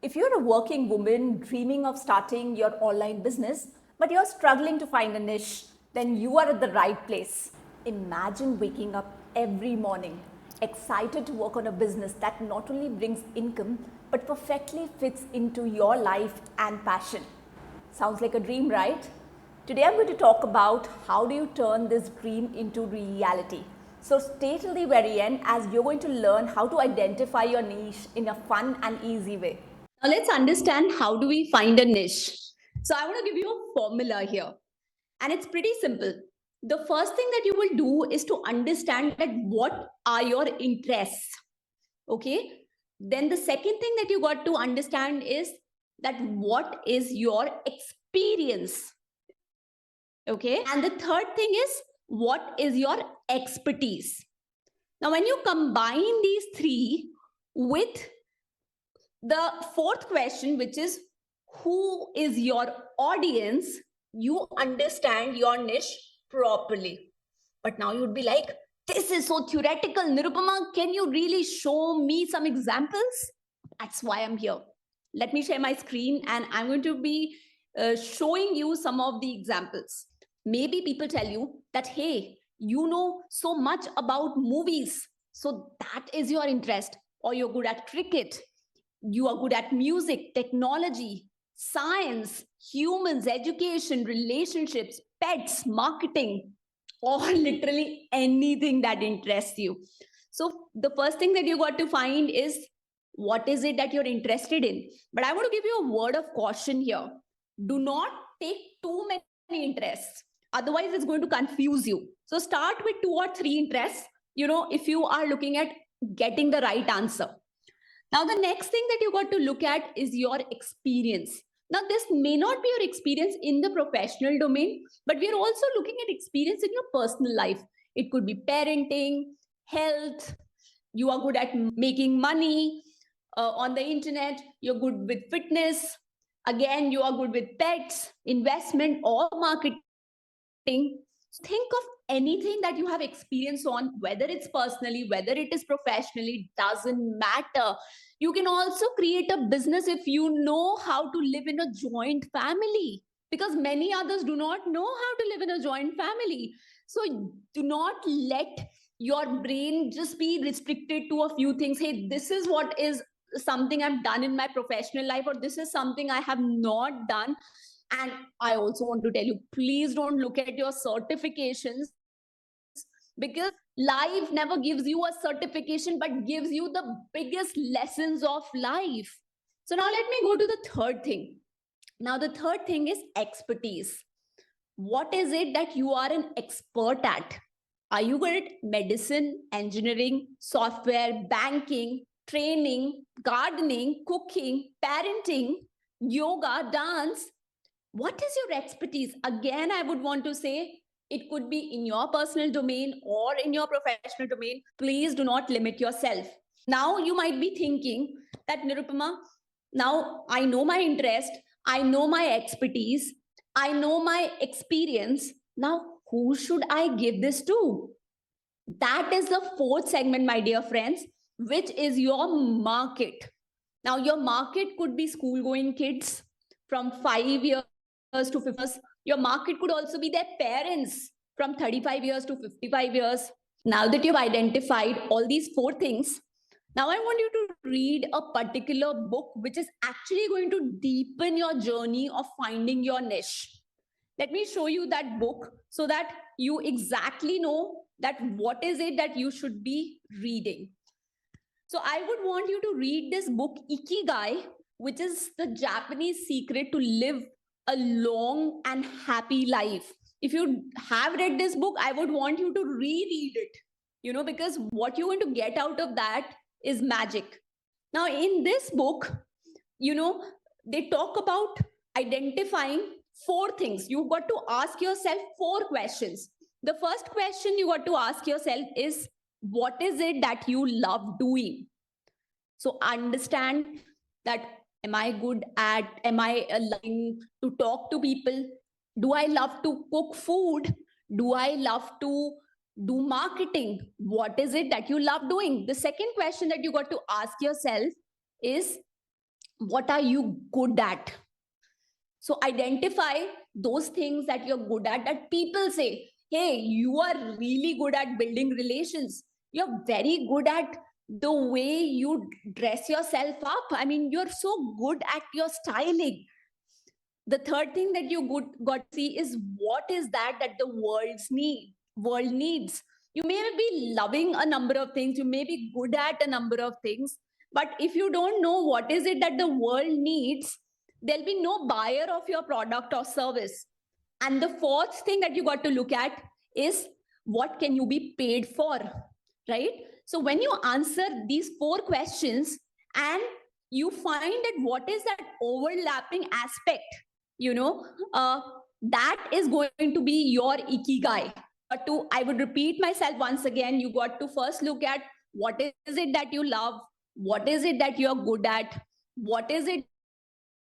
If you're a working woman dreaming of starting your online business, but you're struggling to find a niche, then you are at the right place. Imagine waking up every morning excited to work on a business that not only brings income, but perfectly fits into your life and passion. Sounds like a dream, right? Today I'm going to talk about how do you turn this dream into reality. So stay till the very end as you're going to learn how to identify your niche in a fun and easy way. Now let's understand how do we find a niche. So I want to give you a formula here, and it's pretty simple. The first thing that you will do is to understand that what are your interests. Okay. Then the second thing that you got to understand is that what is your experience. Okay. And the third thing is what is your expertise. Now, when you combine these three with the fourth question, which is who is your audience, you understand your niche properly. But now you'd be like, this is so theoretical, Nirupama, can you really show me some examples? That's why I'm here. Let me share my screen and I'm going to be showing you some of the examples. Maybe people tell you that, hey, you know so much about movies, so that is your interest, or you're good at cricket, you are good at music, technology, science, humans, education, relationships, pets, marketing, or literally anything that interests you. So the first thing that you got to find is what is it that you're interested in. But I want to give you a word of caution here. Do not take too many interests. Otherwise, it's going to confuse you. So start with 2 or 3 interests, if you are looking at getting the right answer. Now, the next thing that you got to look at is your experience. Now, this may not be your experience in the professional domain, but we are also looking at experience in your personal life. It could be parenting, health, you are good at making money on the internet, you're good with fitness, again, you are good with pets, investment or marketing. Think of anything that you have experience on, whether it's personally, whether it is professionally, doesn't matter. You can also create a business if you know how to live in a joint family, because many others do not know how to live in a joint family. So do not let your brain just be restricted to a few things. Hey, this is what is something I've done in my professional life, or this is something I have not done. And I also want to tell you, please don't look at your certifications, because life never gives you a certification, but gives you the biggest lessons of life. So now let me go to the third thing. Now, the third thing is expertise. What is it that you are an expert at? Are you good at medicine, engineering, software, banking, training, gardening, cooking, parenting, yoga, dance? What is your expertise? Again, I would want to say it could be in your personal domain or in your professional domain. Please do not limit yourself. Now you might be thinking that, Nirupama, now I know my interest, I know my expertise, I know my experience. Now, who should I give this to? That is the fourth segment, my dear friends, which is your market. Now, your market could be school-going kids from 5 years to 50 years. Your market could also be their parents from 35 years to 55 years. Now that you've identified all these 4 things, now I want you to read a particular book which is actually going to deepen your journey of finding your niche. Let me show you that book so that you exactly know that what is it that you should be reading. So I would want you to read this book, Ikigai, which is the Japanese secret to live a long and happy life. If you have read this book, I would want you to reread it, because what you're going to get out of that is magic. Now, in this book, they talk about identifying 4 things. You've got to ask yourself 4 questions. The first question you got to ask yourself is, what is it that you love doing? So understand that, am I loving to talk to people? Do I love to cook food? Do I love to do marketing? What is it that you love doing? The second question that you got to ask yourself is, What are you good at? So identify those things that you're good at, that people say, hey, you are really good at building relations. You're very good at the way you dress yourself up. I mean, you're so good at your styling. The third thing that you got to see is what is that the world needs. You may be loving a number of things, you may be good at a number of things, but if you don't know what is it that the world needs, there'll be no buyer of your product or service. And the fourth thing that you got to look at is what can you be paid for, right? So when you answer these four questions and you find that what is that overlapping aspect, that is going to be your ikigai. But I would repeat myself once again, you got to first look at what is it that you love, what is it that you're good at, what is it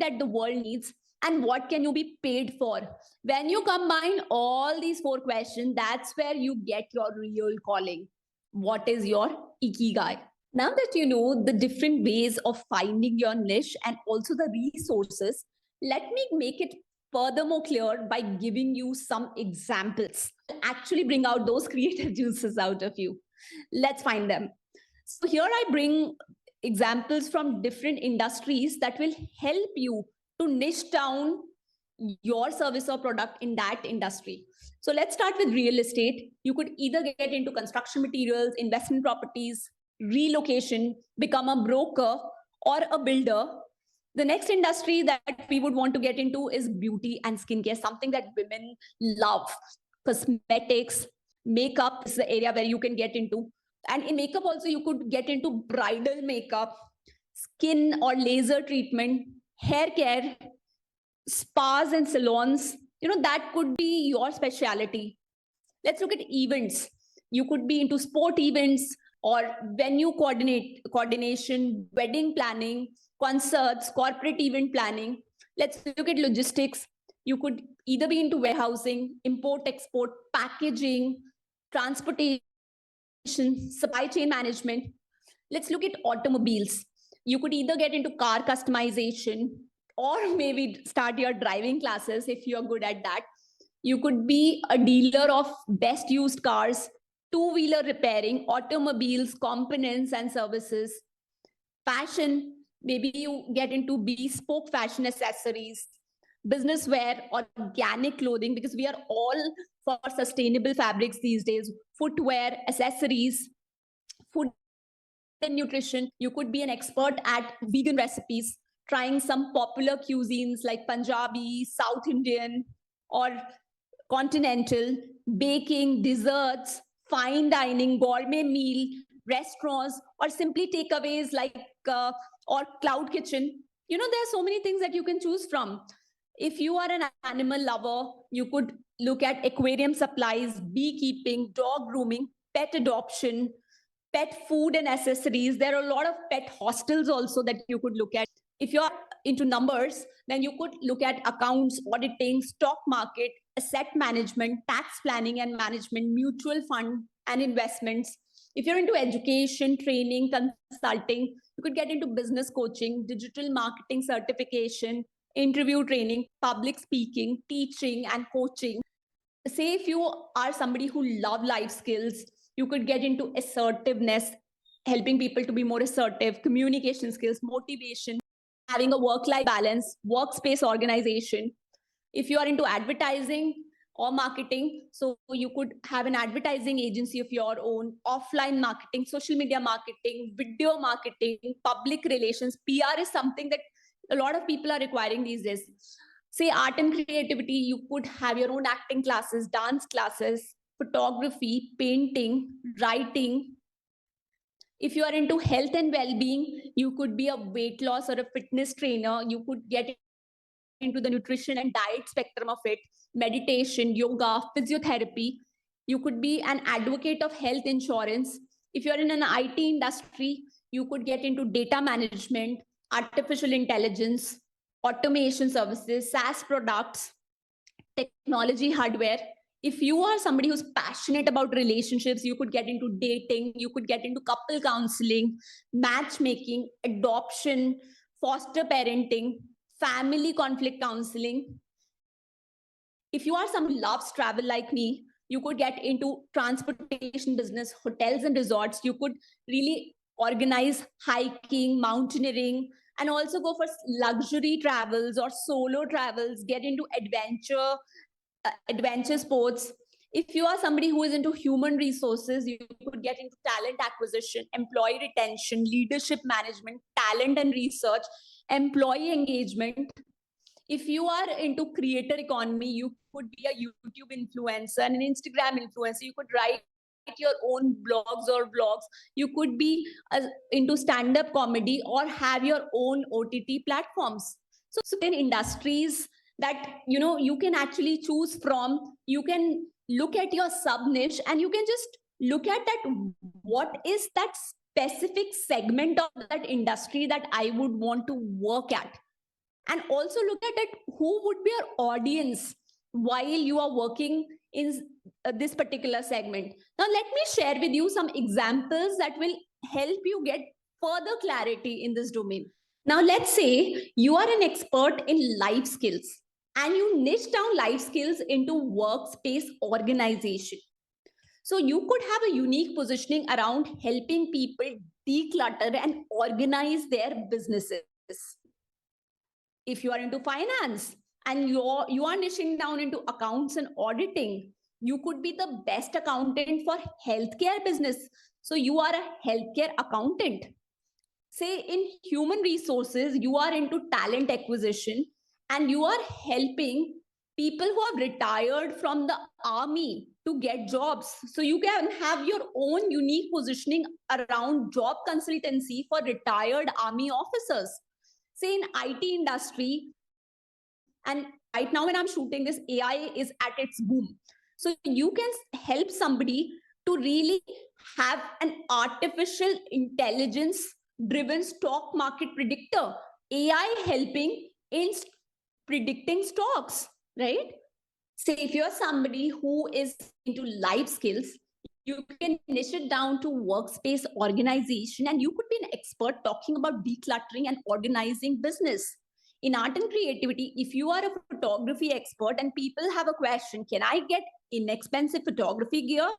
that the world needs, and what can you be paid for. When you combine all these four questions, that's where you get your real calling. What is your ikigai? Now that you know the different ways of finding your niche and also the resources, let me make it furthermore clear by giving you some examples. Actually bring out those creative juices out of you. Let's find them. So here I bring examples from different industries that will help you to niche down your service or product in that industry. So let's start with real estate. You could either get into construction materials, investment properties, relocation, become a broker or a builder. The next industry that we would want to get into is beauty and skincare, something that women love. Cosmetics, makeup is the area where you can get into. And in makeup also, you could get into bridal makeup, skin or laser treatment, hair care, spas and salons. That could be your specialty. Let's look at events. You could be into sport events or venue coordination, wedding planning, concerts, corporate event planning. Let's look at logistics. You could either be into warehousing, import, export, packaging, transportation, supply chain management. Let's look at automobiles. You could either get into car customization or maybe start your driving classes if you're good at that. You could be a dealer of best used cars, two-wheeler repairing, automobiles, components and services. Fashion, maybe you get into bespoke fashion accessories, business wear, organic clothing, because we are all for sustainable fabrics these days, footwear, accessories, food and nutrition. You could be an expert at vegan recipes, trying some popular cuisines like Punjabi, South Indian, or continental, baking, desserts, fine dining, gourmet meal, restaurants, or simply takeaways like or cloud kitchen. There are so many things that you can choose from. If you are an animal lover, you could look at aquarium supplies, beekeeping, dog grooming, pet adoption, pet food and accessories. There are a lot of pet hostels also that you could look at. If you're into numbers, then you could look at accounts, auditing, stock market, asset management, tax planning and management, mutual fund and investments. If you're into education, training, consulting, you could get into business coaching, digital marketing certification, interview training, public speaking, teaching and coaching. Say if you are somebody who love life skills, you could get into assertiveness, helping people to be more assertive, communication skills, motivation, having a work-life balance, workspace organization. If you are into advertising or marketing, so you could have an advertising agency of your own, offline marketing, social media marketing, video marketing, public relations. PR is something that a lot of people are requiring these days. Say art and creativity, you could have your own acting classes, dance classes, photography, painting, writing. If you are into health and well-being, you could be a weight loss or a fitness trainer. You could get into the nutrition and diet spectrum of it, meditation, yoga, physiotherapy. You could be an advocate of health insurance. If you're in an IT industry, you could get into data management, artificial intelligence, automation services, SaaS products, technology hardware. If you are somebody who's passionate about relationships, you could get into dating, you could get into couple counseling, matchmaking, adoption, foster parenting, family conflict counseling. If you are someone who loves travel like me, you could get into transportation business, hotels and resorts. You could really organize hiking, mountaineering, and also go for luxury travels or solo travels, get into adventure sports. If you are somebody who is into human resources, you could get into talent acquisition, employee retention, leadership management, talent and research, employee engagement. If you are into creator economy, you could be a YouTube influencer and an Instagram influencer. You could write your own blogs or vlogs. You could be into stand-up comedy or have your own OTT platforms. So there are industries that you can actually choose from. You can look at your sub niche and you can just look at that. What is that specific segment of that industry that I would want to work at? And also look at it, who would be your audience while you are working in this particular segment. Now, let me share with you some examples that will help you get further clarity in this domain. Now, let's say you are an expert in life skills and you niche down life skills into workspace organization. So you could have a unique positioning around helping people declutter and organize their businesses. If you are into finance and you are niching down into accounts and auditing, you could be the best accountant for healthcare business. So you are a healthcare accountant. Say in human resources, you are into talent acquisition and you are helping people who have retired from the army to get jobs. So you can have your own unique positioning around job consultancy for retired army officers. Say in IT industry, and right now when I'm shooting this, AI is at its boom. So you can help somebody to really have an artificial intelligence driven stock market predictor, AI helping in predicting stocks, right? Say if you're somebody who is into life skills, you can niche it down to workspace organization and you could be an expert talking about decluttering and organizing business. In art and creativity, if you are a photography expert and people have a question, can I get inexpensive photography gear?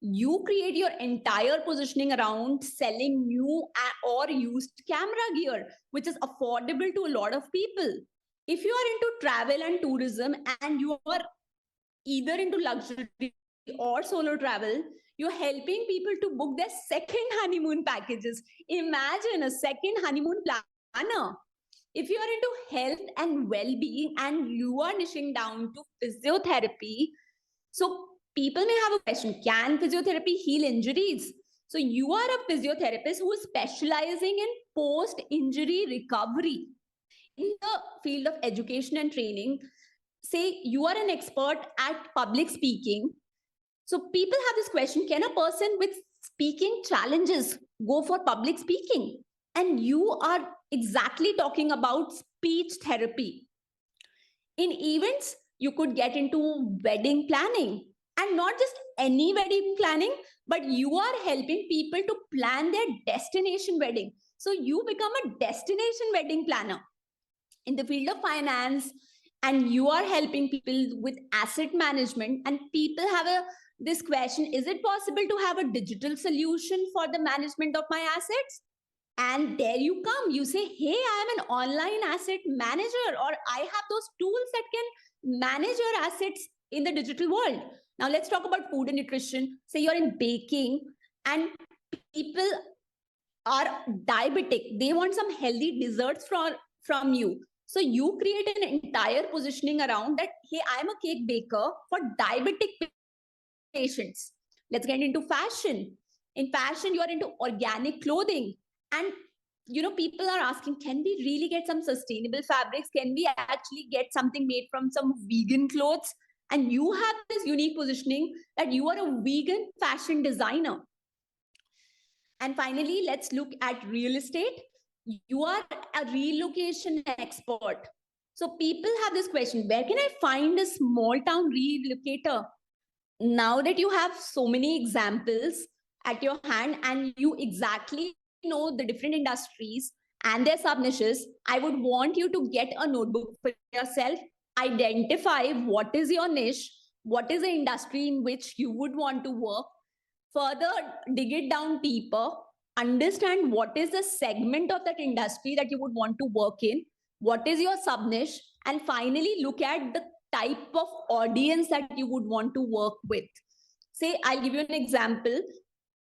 You create your entire positioning around selling new or used camera gear, which is affordable to a lot of people. If you are into travel and tourism and you are either into luxury or solo travel, you're helping people to book their second honeymoon packages. Imagine a second honeymoon planner. If you are into health and well-being and you are niching down to physiotherapy, so people may have a question, can physiotherapy heal injuries? So you are a physiotherapist who is specializing in post-injury recovery. In the field of education and training, say you are an expert at public speaking. So people have this question, can a person with speaking challenges go for public speaking? And you are exactly talking about speech therapy. In events, you could get into wedding planning, and not just any wedding planning, but you are helping people to plan their destination wedding. So you become a destination wedding planner. In the field of finance, and you are helping people with asset management, and people have this question, is it possible to have a digital solution for the management of my assets? And there you come, you say, hey, I am an online asset manager, or I have those tools that can manage your assets in the digital world. Now let's talk about food and nutrition. Say you're in baking and people are diabetic, they want some healthy desserts from you. So you create an entire positioning around that, hey, I'm a cake baker for diabetic patients. Let's get into fashion. In fashion, you are into organic clothing. And people are asking, can we really get some sustainable fabrics? Can we actually get something made from some vegan clothes? And you have this unique positioning that you are a vegan fashion designer. And finally, let's look at real estate. You are a relocation expert. So people have this question, where can I find a small town relocator? Now that you have so many examples at your hand and you exactly know the different industries and their sub niches, I would want you to get a notebook for yourself, identify what is your niche, what is the industry in which you would want to work, further dig it down deeper, understand what is the segment of that industry that you would want to work in, what is your sub niche, and finally look at the type of audience that you would want to work with. Say, I'll give you an example.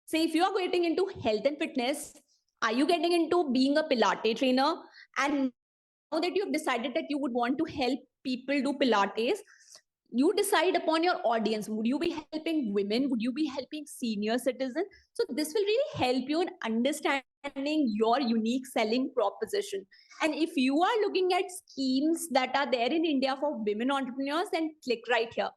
Say, if you are getting into health and fitness, are you getting into being a Pilates trainer? And now that you have decided that you would want to help people do Pilates, you decide upon your audience. Would you be helping women? Would you be helping senior citizens? So this will really help you in understanding your unique selling proposition. And if you are looking at schemes that are there in India for women entrepreneurs, then click right here.